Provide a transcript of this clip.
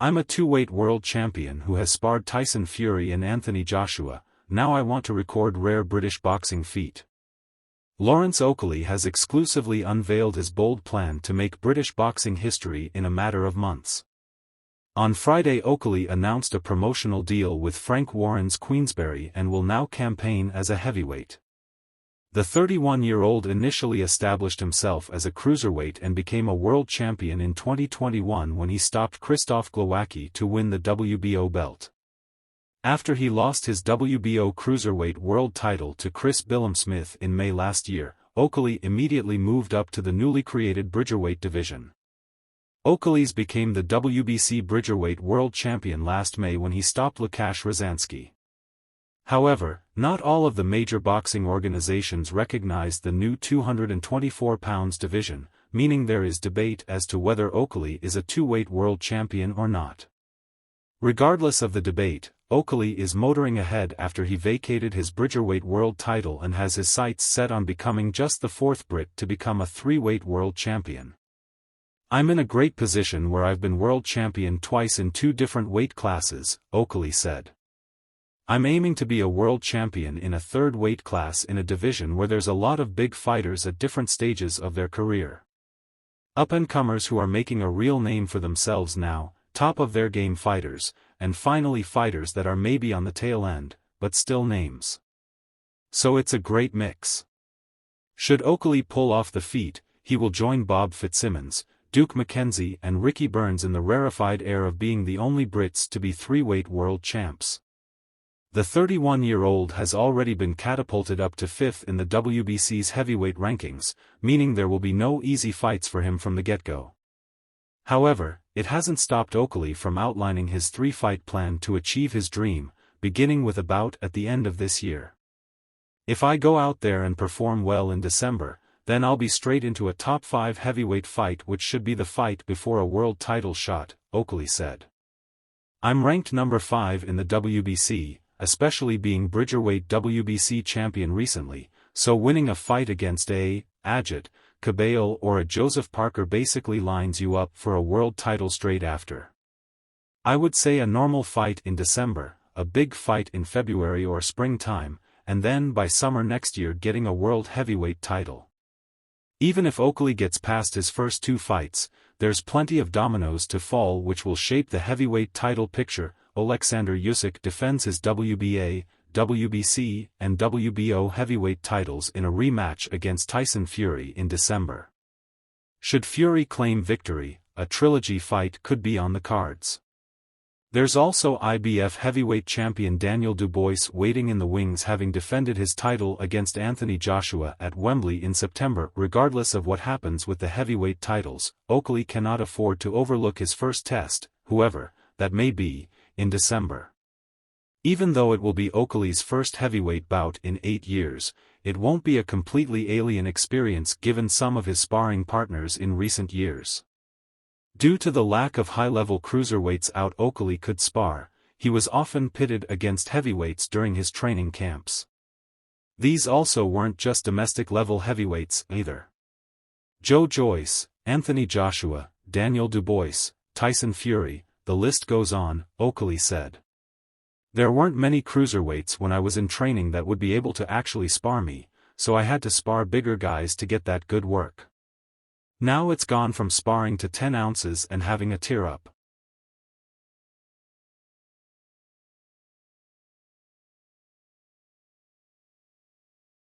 I'm a two-weight world champion who has sparred Tyson Fury and Anthony Joshua. Now I want to record rare British boxing feat. Lawrence Oakley has exclusively unveiled his bold plan to make British boxing history in a matter of months. On Friday, Oakley announced a promotional deal with Frank Warren's Queensberry and will now campaign as a heavyweight. The 31-year-old initially established himself as a cruiserweight and became a world champion in 2021 when he stopped Krzysztof Glowacki to win the WBO belt. After he lost his WBO cruiserweight world title to Chris Billam-Smith in May last year, Oakley immediately moved up to the newly created Bridgerweight division. Oakley's became the WBC Bridgerweight world champion last May when he stopped Łukasz Rozanski. However, not all of the major boxing organizations recognized the new 224 pounds division, meaning there is debate as to whether Oakley is a two-weight world champion or not. Regardless of the debate, Oakley is motoring ahead after he vacated his Bridgerweight world title and has his sights set on becoming just the fourth Brit to become a three-weight world champion. "I'm in a great position where I've been world champion twice in two different weight classes," Oakley said. "I'm aiming to be a world champion in a third weight class in a division where there's a lot of big fighters at different stages of their career. Up-and-comers who are making a real name for themselves now, top of their game fighters, and finally fighters that are maybe on the tail end, but still names. So it's a great mix." Should Oakley pull off the feat, he will join Bob Fitzsimmons, Duke McKenzie and Ricky Burns in the rarefied air of being the only Brits to be three-weight world champs. The 31-year-old has already been catapulted up to fifth in the WBC's heavyweight rankings, meaning there will be no easy fights for him from the get-go. However, it hasn't stopped Oakley from outlining his three-fight plan to achieve his dream, beginning with a bout at the end of this year. "If I go out there and perform well in December, then I'll be straight into a top-5 heavyweight fight, which should be the fight before a world title shot," Oakley said. "I'm ranked number 5 in the WBC, especially being Bridgerweight WBC champion recently, so winning a fight against a Ajit, Cabello or a Joseph Parker basically lines you up for a world title straight after. I would say a normal fight in December, a big fight in February or springtime, and then by summer next year getting a world heavyweight title." Even if Oakley gets past his first two fights, there's plenty of dominoes to fall which will shape the heavyweight title picture. Oleksandr Usyk defends his WBA, WBC, and WBO heavyweight titles in a rematch against Tyson Fury in December. Should Fury claim victory, a trilogy fight could be on the cards. There's also IBF heavyweight champion Daniel Dubois waiting in the wings, having defended his title against Anthony Joshua at Wembley in September. Regardless of what happens with the heavyweight titles, Oakley cannot afford to overlook his first test, whoever that may be, in December. Even though it will be Oakley's first heavyweight bout in 8 years, it won't be a completely alien experience given some of his sparring partners in recent years. Due to the lack of high-level cruiserweights out Oakley could spar, he was often pitted against heavyweights during his training camps. These also weren't just domestic-level heavyweights either. Joe Joyce, Anthony Joshua, Daniel Dubois, Tyson Fury, the list goes on, Oakley said. "There weren't many cruiserweights when I was in training that would be able to actually spar me, so I had to spar bigger guys to get that good work. Now it's gone from sparring to 10 ounces and having a tear-up.